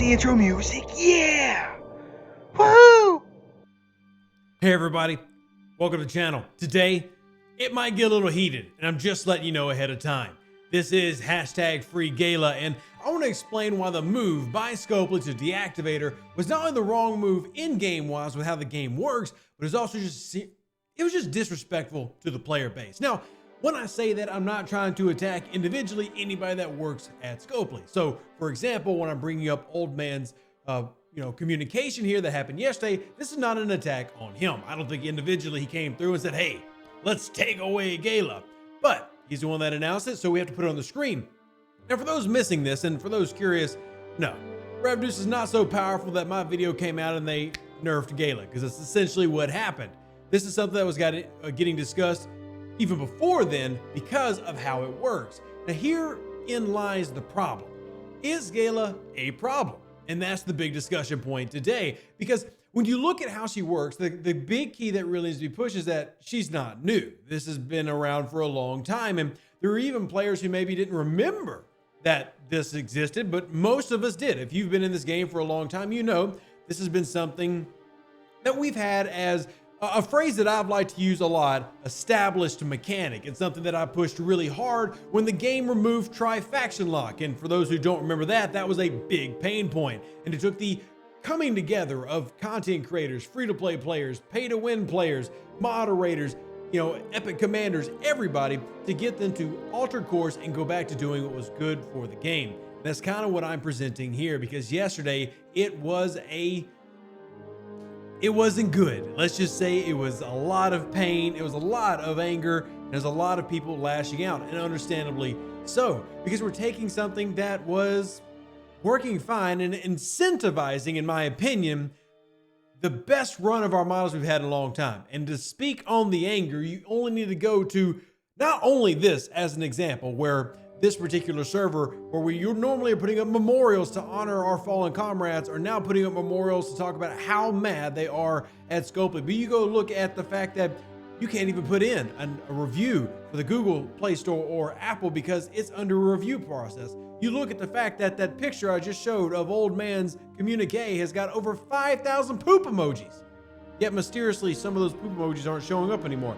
the intro music. Yeah! Woohoo! Hey everybody, welcome to the channel. Today, it might get a little heated, and I'm just letting you know ahead of time. This is #free Gaila, and I want to explain why the move by Scopely to deactivator was not only the wrong move in-game wise with how the game works, but it's also just disrespectful to the player base. Now, when I say that, I'm not trying to attack individually anybody that works at Scopely. So, for example, when I'm bringing up Old Man's communication here that happened yesterday, this is not an attack on him. I don't think individually he came through and said, hey, let's take away Gaila. But he's the one that announced it, so we have to put it on the screen. Now, for those missing this, and for those curious, no, Deuce is not so powerful that my video came out and they nerfed Gaila, because that's essentially what happened. This is something that was getting discussed even before then because of how it works. Now, herein lies the problem. Is Gaila a problem? And that's the big discussion point today, because when you look at how she works, the big key that really needs to be pushed is that she's not new. This has been around for a long time, and there are even players who maybe didn't remember that this existed, but most of us did. If you've been in this game for a long time, you know this has been something that we've had as a phrase that I've liked to use a lot, established mechanic. It's something that I pushed really hard when the game removed tri-faction lock. And for those who don't remember that, that was a big pain point. And it took the coming together of content creators, free-to-play players, pay-to-win players, moderators, epic commanders, everybody, to get them to alter course and go back to doing what was good for the game. And that's kind of what I'm presenting here, because yesterday it wasn't good. Let's just say it was a lot of pain. It was a lot of anger. And there's a lot of people lashing out, and understandably so, because we're taking something that was working fine and incentivizing, in my opinion, the best run of armadas we've had in a long time. And to speak on the anger, you only need to go to not only this as an example, where this particular server, where you normally are putting up memorials to honor our fallen comrades, are now putting up memorials to talk about how mad they are at Scopely. But you go look at the fact that you can't even put in a review for the Google Play Store or Apple because it's under a review process. You look at the fact that that picture I just showed of Old Man's communique has got over 5,000 poop emojis. Yet mysteriously, some of those poop emojis aren't showing up anymore.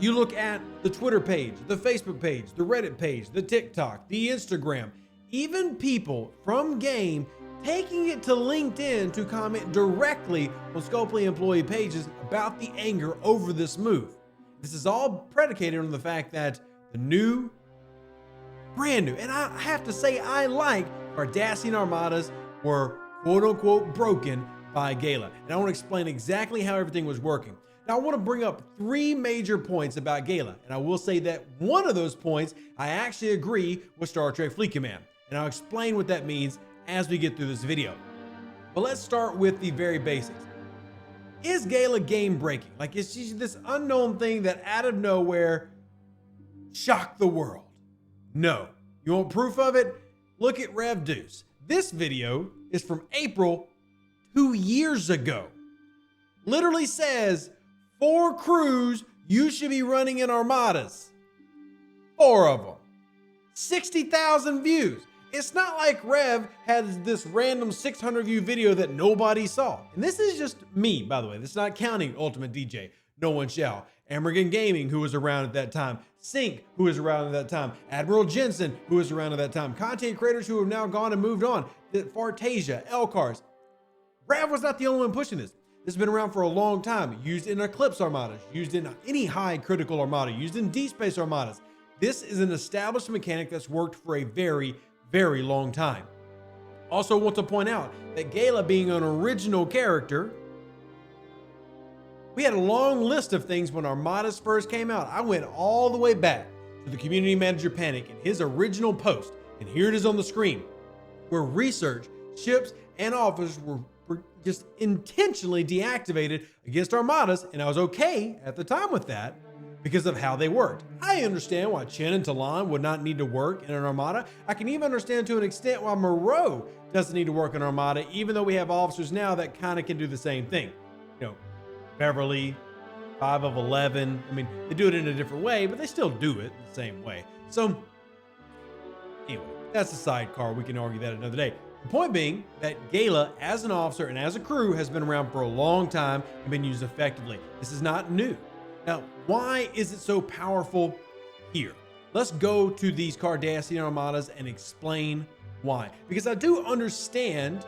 You look at the Twitter page, the Facebook page, the Reddit page, the TikTok, the Instagram, even people from game taking it to LinkedIn to comment directly on Scopely employee pages about the anger over this move. This is all predicated on the fact that the brand new, and I have to say I like Cardassian armadas were quote unquote broken by Gaila. And I want to explain exactly how everything was working. Now, I want to bring up 3 major points about Gaila, and I will say that one of those points I actually agree with Star Trek Fleet Command, and I'll explain what that means as we get through this video. But let's start with the very basics. Is Gaila game breaking? Like, is she this unknown thing that out of nowhere shocked the world? No. You want proof of it? Look at Deuce. This video is from April 2 years ago. Literally says, 4 crews you should be running in armadas. 4 of them. 60,000 views. It's not like Rev has this random 600 view video that nobody saw. And this is just me, by the way. This is not counting Ultimate DJ. No one shall. American Gaming, who was around at that time. Sync, who was around at that time. Admiral Jensen, who was around at that time. Content creators who have now gone and moved on. Fartasia, Elcars. Rev was not the only one pushing this. This has been around for a long time, used in Eclipse armadas, used in any high critical armada, used in deep space armadas. This is an established mechanic that's worked for a very, very long time. Also want to point out that Gaila being an original character, we had a long list of things when armadas first came out. I went all the way back to the community manager Panic and his original post, and here it is on the screen, where research, ships, and officers were just intentionally deactivated against armadas, and I was okay at the time with that because of how they worked. I understand why Chen and Talon would not need to work in an armada. I can even understand to an extent why Moreau doesn't need to work in armada, even though we have officers now that kind of can do the same thing. Beverly, 5 of 11. I mean, they do it in a different way, but they still do it the same way. So anyway, that's a sidecar. We can argue that another day. The point being that Gaila, as an officer and as a crew, has been around for a long time and been used effectively. This is not new. Now, why is it so powerful here? Let's go to these Cardassian armadas and explain why. Because I do understand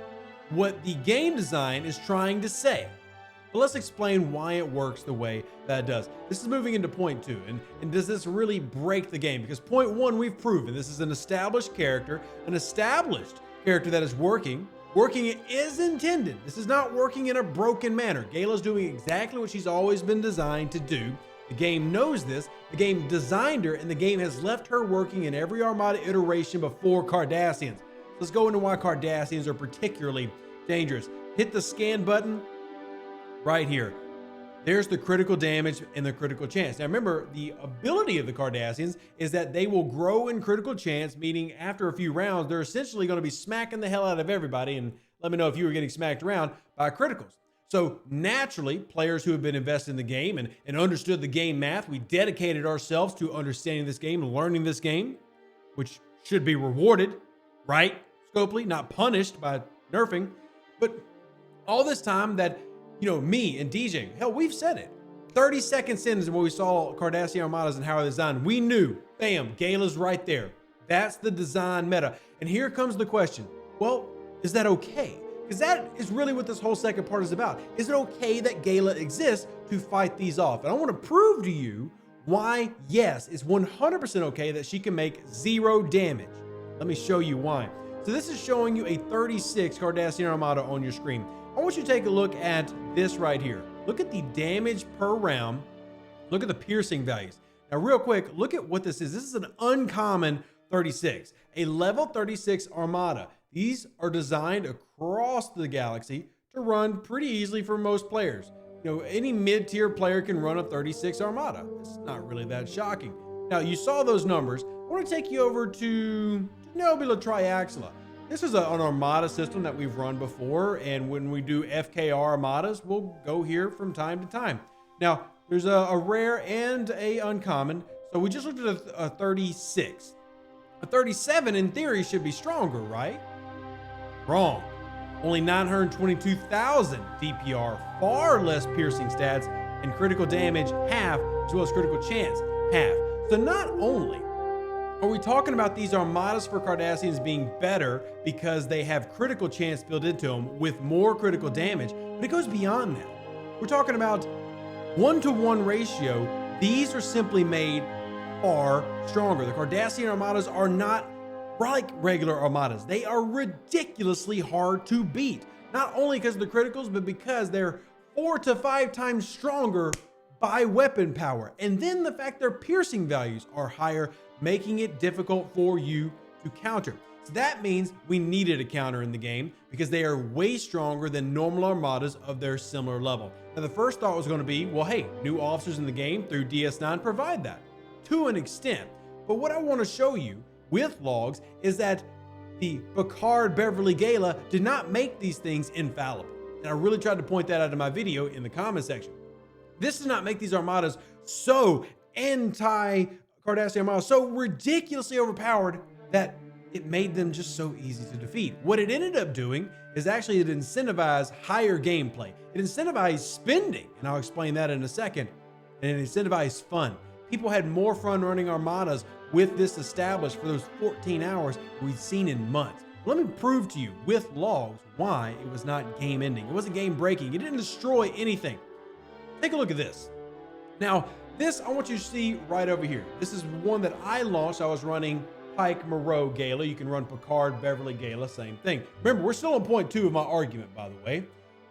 what the game design is trying to say. But let's explain why it works the way that it does. This is moving into point 2. And does this really break the game? Because point 1, we've proven this is an established character that is working is intended. This is not working in a broken manner. Gaila's doing exactly what she's always been designed to do. The game knows this. The game designed her, and the game has left her working in every armada iteration before Cardassians. Let's go into why Cardassians are particularly dangerous. Hit the scan button right here. There's the critical damage and the critical chance. Now remember, the ability of the Cardassians is that they will grow in critical chance, meaning after a few rounds, they're essentially going to be smacking the hell out of everybody. And let me know if you were getting smacked around by criticals. So naturally, players who have been invested in the game and understood the game math, we dedicated ourselves to understanding this game and learning this game, which should be rewarded, right? Scopely, not punished by nerfing. But all this time that, you know, me and DJ, hell, we've said it. 30 seconds in is when we saw Cardassian armadas and how they're designed. We knew, bam, Gaila's right there. That's the design meta. And here comes the question. Well, is that okay? Because that is really what this whole second part is about. Is it okay that Gaila exists to fight these off? And I want to prove to you why, yes, it's 100% okay that she can make 0 damage. Let me show you why. So this is showing you a 36 Cardassian armada on your screen. I want you to take a look at this right here. Look at the damage per round. Look at the piercing values. Now, real quick, look at what this is. This is an uncommon 36, a level 36 armada. These are designed across the galaxy to run pretty easily for most players. You know, any mid-tier player can run a 36 armada. It's not really that shocking. Now, you saw those numbers. I want to take you over to Nebula Triaxula. This is an armada system that we've run before, and when we do FKR armadas, we'll go here from time to time. Now, there's a rare and a uncommon, so we just looked at a 36. A 37, in theory, should be stronger, right? Wrong. Only 922,000 DPR, far less piercing stats, and critical damage half, as well as critical chance half. So not only are we talking about these armadas for Cardassians being better because they have critical chance built into them with more critical damage, but it goes beyond that. We're talking about 1-to-1 ratio. These are simply made far stronger. The Cardassian armadas are not like regular armadas. They are ridiculously hard to beat. Not only because of the criticals, but because they're 4 to 5 times stronger by weapon power. And then the fact their piercing values are higher, making it difficult for you to counter. So that means we needed a counter in the game because they are way stronger than normal armadas of their similar level. Now, the first thought was going to be, well, hey, new officers in the game through DS9 provide that to an extent. But what I want to show you with logs is that the Picard Beverly Gaila did not make these things infallible. And I really tried to point that out in my video in the comment section. This does not make these armadas so anti-Cardassian armadas, so ridiculously overpowered that it made them just so easy to defeat. What it ended up doing is actually it incentivized higher gameplay. It incentivized spending, and I'll explain that in a second, and it incentivized fun. People had more fun running armadas with this established for those 14 hours we've seen in months. Let me prove to you with logs why it was not game ending. It wasn't game breaking. It didn't destroy anything. Take a look at this. Now, this I want you to see right over here. This is one that I launched. I was running Pike Moreau Gaila. You can run Picard Beverly Gaila, same thing. Remember, we're still on point 2 of my argument, by the way.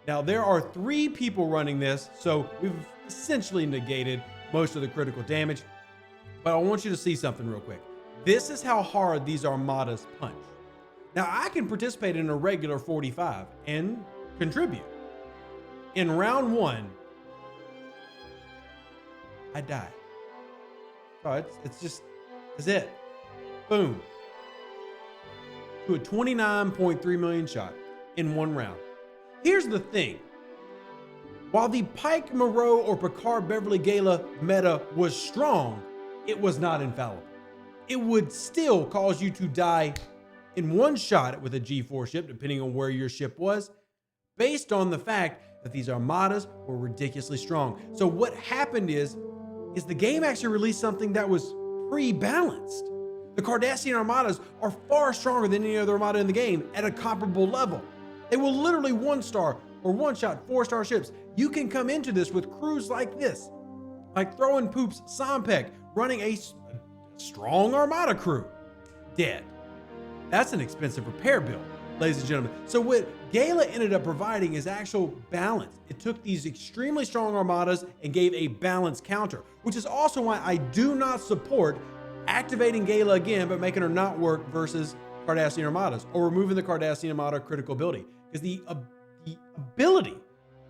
Now, there are 3 people running this, so we've essentially negated most of the critical damage. But I want you to see something real quick. This is how hard these armadas punch. Now, I can participate in a regular 45 and contribute. In round 1, I die. Oh, it's it. Boom. To a 29.3 million shot in 1 round. Here's the thing. While the Pike Moreau or Picard Beverly Gaila meta was strong, it was not infallible. It would still cause you to die in one shot with a G4 ship, depending on where your ship was, based on the fact that these armadas were ridiculously strong. So what happened is the game actually released something that was pre-balanced. The Cardassian armadas are far stronger than any other armada in the game at a comparable level. They will literally 1-star or 1-shot 4-star ships. You can come into this with crews like this, like throwing poops Sompek, running a strong armada crew. Dead. That's an expensive repair bill, ladies and gentlemen. So what Gaila ended up providing is actual balance. It took these extremely strong armadas and gave a balanced counter, which is also why I do not support activating Gaila again, but making her not work versus Cardassian armadas, or removing the Cardassian armada critical ability. Because the ability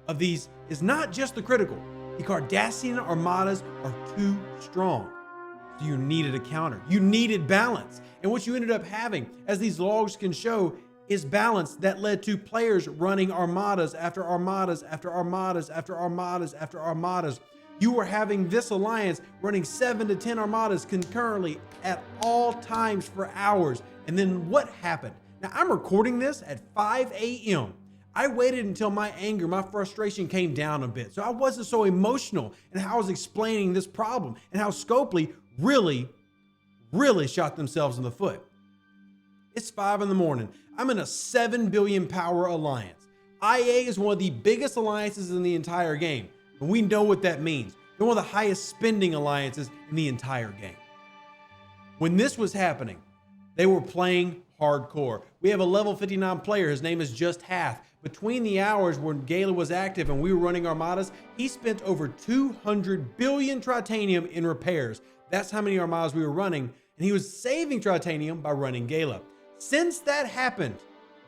of these is not just the critical. The Cardassian armadas are too strong. So you needed a counter. You needed balance. And what you ended up having, as these logs can show, is balance that led to players running armadas after armadas after armadas after armadas after armadas. You were having this alliance running 7 to 10 armadas concurrently at all times for hours. And then what happened? Now I'm recording this at 5 a.m. I waited until my anger, my frustration came down a bit, so I wasn't so emotional in how I was explaining this problem and how Scopely really shot themselves in the foot. It's 5 in the morning. I'm in a 7 billion power alliance. IA is one of the biggest alliances in the entire game, and we know what that means. They're one of the highest spending alliances in the entire game. When this was happening, they were playing hardcore. We have a level 59 player. His name is Just Hath. Between the hours when Gaila was active and we were running armadas, he spent over 200 billion tritanium in repairs. That's how many armadas we were running, and he was saving tritanium by running Gaila. Since that happened,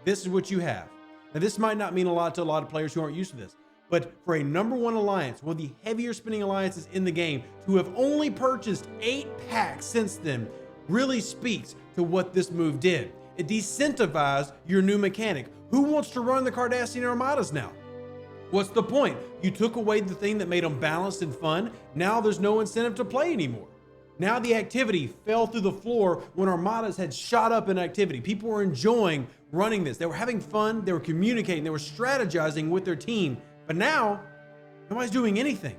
this is what you have. Now, this might not mean a lot to a lot of players who aren't used to this, but for a #1 alliance, one of the heavier spending alliances in the game, to have only purchased 8 packs since then, really speaks to what this move did. It decentivized your new mechanic. Who wants to run the Cardassian armadas now? What's the point? You took away the thing that made them balanced and fun. Now there's no incentive to play anymore. Now the activity fell through the floor when armadas had shot up in activity. People were enjoying running this. They were having fun. They were communicating. They were strategizing with their team. But now, nobody's doing anything.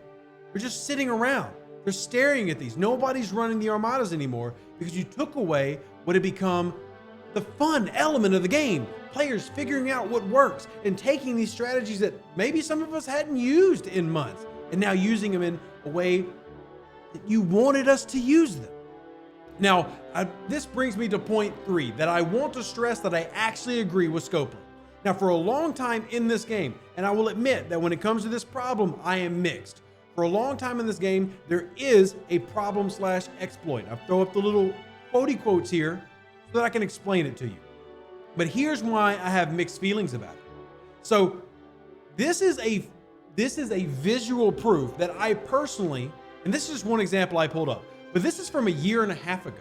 They're just sitting around. They're staring at these. Nobody's running the armadas anymore because you took away what had become the fun element of the game. Players figuring out what works and taking these strategies that maybe some of us hadn't used in months and now using them in a way that you wanted us to use them. Now, this brings me to point 3 that I want to stress that I actually agree with Scopely. Now, for a long time in this game, and I will admit that when it comes to this problem, I am mixed. For a long time in this game, there is a problem/exploit. I'll throw up the little quotey quotes here so that I can explain it to you. But here's why I have mixed feelings about it. So this is a visual proof that I personally, and this is just one example I pulled up, but this is from a year and a half ago.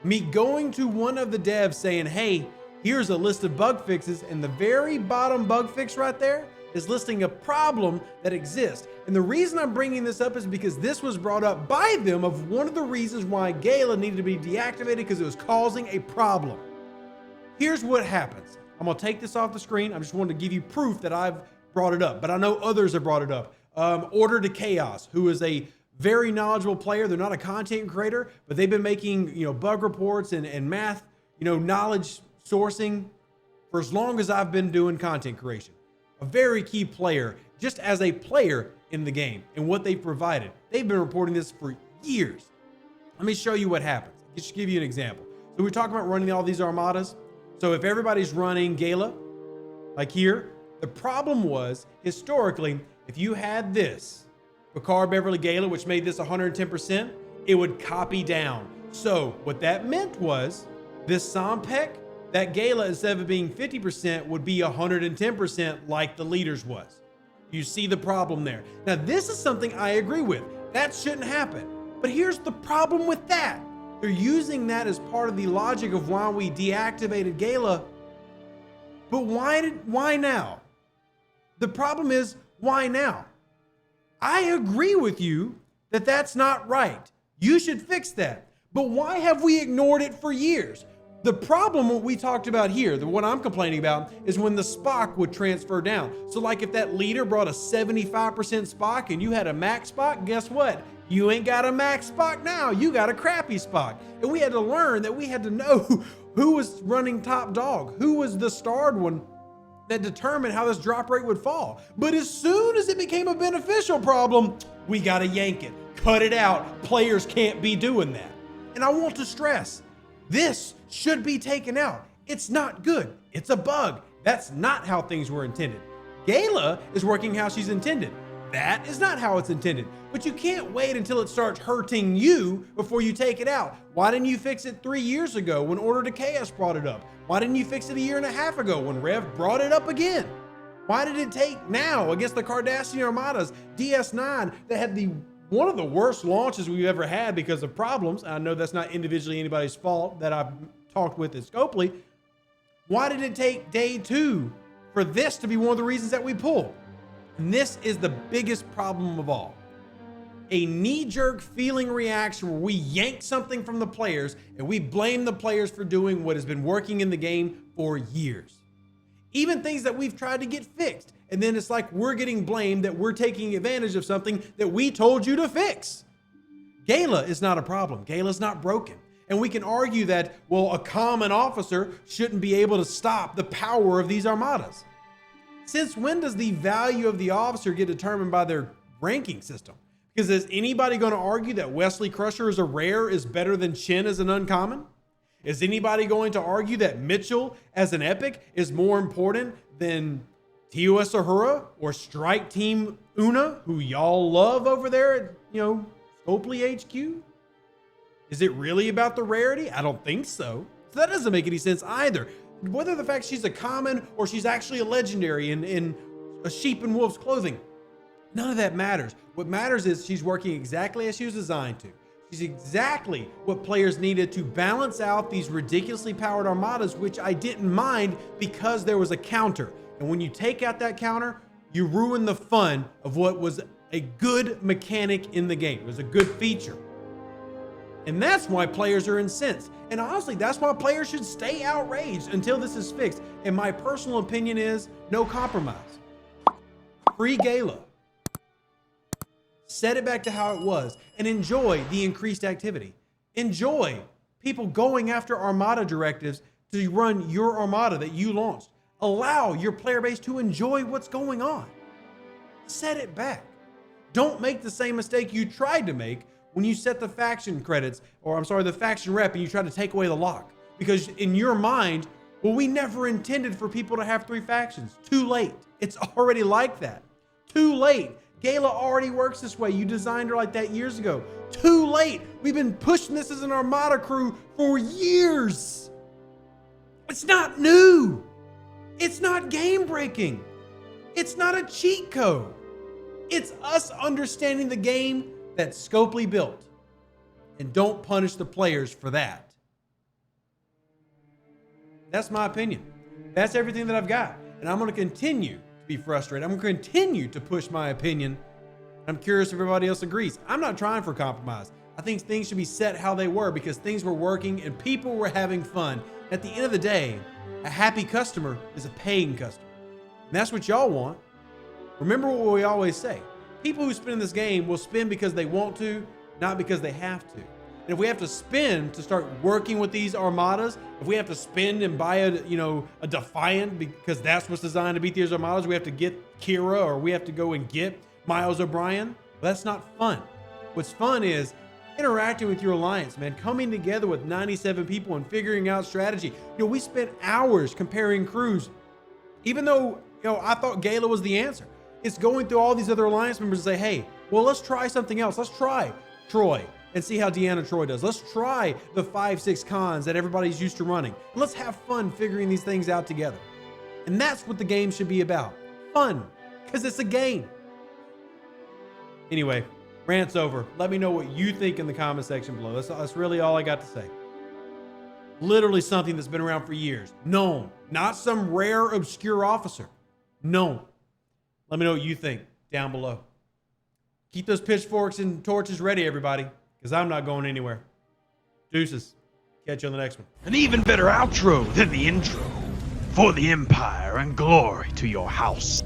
Me going to one of the devs saying, hey, here's a list of bug fixes, and the very bottom bug fix right there is listing a problem that exists. And the reason I'm bringing this up is because this was brought up by them of one of the reasons why Gaila needed to be deactivated, because it was causing a problem. Here's what happens. I'm gonna take this off the screen. I just wanted to give you proof that I've brought it up, but I know others have brought it up. Order to Chaos, who is a very knowledgeable player. They're not a content creator, but they've been making bug reports and math, knowledge sourcing for as long as I've been doing content creation. A very key player, just as a player in the game and what they've provided. They've been reporting this for years. Let me show you what happens. I'll just give you an example. So we're talking about running all these armadas. So if everybody's running Gaila, like here, the problem was historically, if you had this Picard Beverly Gaila, which made this 110%, it would copy down. So what that meant was this Sompek, that Gaila, instead of being 50%, would be 110% like the leaders was. You see the problem there. Now, this is something I agree with. That shouldn't happen. But here's the problem with that. They're using that as part of the logic of why we deactivated Gaila. But why now? The problem is, why now? I agree with you that that's not right. You should fix that. But why have we ignored it for years? The problem, what we talked about here, what I'm complaining about, is when the Spock would transfer down. So like if that leader brought a 75% Spock and you had a max Spock, guess what? You ain't got a max Spock now, you got a crappy Spock. And we had to learn that we had to know who was running top dog, who was the starred one that determined how this drop rate would fall. But as soon as it became a beneficial problem, we gotta yank it, cut it out. Players can't be doing that. And I want to stress, this should be taken out. It's not good. It's a bug. That's not how things were intended. Gaila is working how she's intended. That is not how it's intended. But you can't wait until it starts hurting you before you take it out. Why didn't you fix it 3 years ago when Order to Chaos brought it up? Why didn't you fix it 1.5 years ago when Rev brought it up again? Why did it take now against the Cardassian armadas, DS9, that had one of the worst launches we've ever had because of problems? I know that's not individually anybody's fault that I've talked with at Scopely. Why did it take day 2 for this to be one of the reasons that we pull? And this is the biggest problem of all. A knee-jerk feeling reaction where we yank something from the players and we blame the players for doing what has been working in the game for years. Even things that we've tried to get fixed. And then it's like we're getting blamed that we're taking advantage of something that we told you to fix. Gaila is not a problem. Gaila's not broken. And we can argue that, well, a common officer shouldn't be able to stop the power of these armadas. Since when does the value of the officer get determined by their ranking system? Because is anybody going to argue that Wesley Crusher as a rare is better than Chin as an uncommon? Is anybody going to argue that Mitchell as an epic is more important than TOS Uhura or Strike Team Una, who y'all love over there at, Scopely HQ? Is it really about the rarity? I don't think so. So that doesn't make any sense either. Whether the fact she's a common or she's actually a legendary in a sheep and wolf's clothing, none of that matters. What matters is she's working exactly as she was designed to. She's exactly what players needed to balance out these ridiculously powered armadas, which I didn't mind because there was a counter. And when you take out that counter, you ruin the fun of what was a good mechanic in the game. It was a good feature. And that's why players are incensed. And honestly, that's why players should stay outraged until this is fixed. And my personal opinion is no compromise. Free Gaila. Set it back to how it was and enjoy the increased activity. Enjoy people going after armada directives to run your armada that you launched. Allow your player base to enjoy what's going on. Set it back. Don't make the same mistake you tried to make when you set the faction credits, the faction rep, and you try to take away the lock. Because in your mind, well, we never intended for people to have 3 factions. Too late. It's already like that. Too late. Gaila already works this way. You designed her like that years ago. Too late. We've been pushing this as an armada crew for years. It's not new. It's not game breaking. It's not a cheat code. It's us understanding the game that Scopely built. And don't punish the players for that. That's my opinion. That's everything that I've got. And I'm going to continue to be frustrated. I'm going to continue to push my opinion. I'm curious if everybody else agrees. I'm not trying for compromise. I think things should be set how they were because things were working and people were having fun. At the end of the day, a happy customer is a paying customer. And that's what y'all want. Remember what we always say. People who spend in this game will spend because they want to, not because they have to. And if we have to spend to start working with these armadas, if we have to spend and buy a Defiant because that's what's designed to beat these armadas, we have to get Kira or we have to go and get Miles O'Brien, well, that's not fun. What's fun is interacting with your alliance, man, coming together with 97 people and figuring out strategy. We spent hours comparing crews, even though, I thought Gaila was the answer. It's going through all these other alliance members and say, hey, well, let's try something else. Let's try Troy and see how Deanna Troy does. Let's try the 5-6 cons that everybody's used to running. Let's have fun figuring these things out together. And that's what the game should be about. Fun, because it's a game. Anyway, rant's over. Let me know what you think in the comment section below. That's really all I got to say. Literally something that's been around for years. Known. Not some rare, obscure officer. Known. Let me know what you think down below. Keep those pitchforks and torches ready, everybody, because I'm not going anywhere. Deuces. Catch you on the next one. An even better outro than the intro. For the Empire and glory to your house.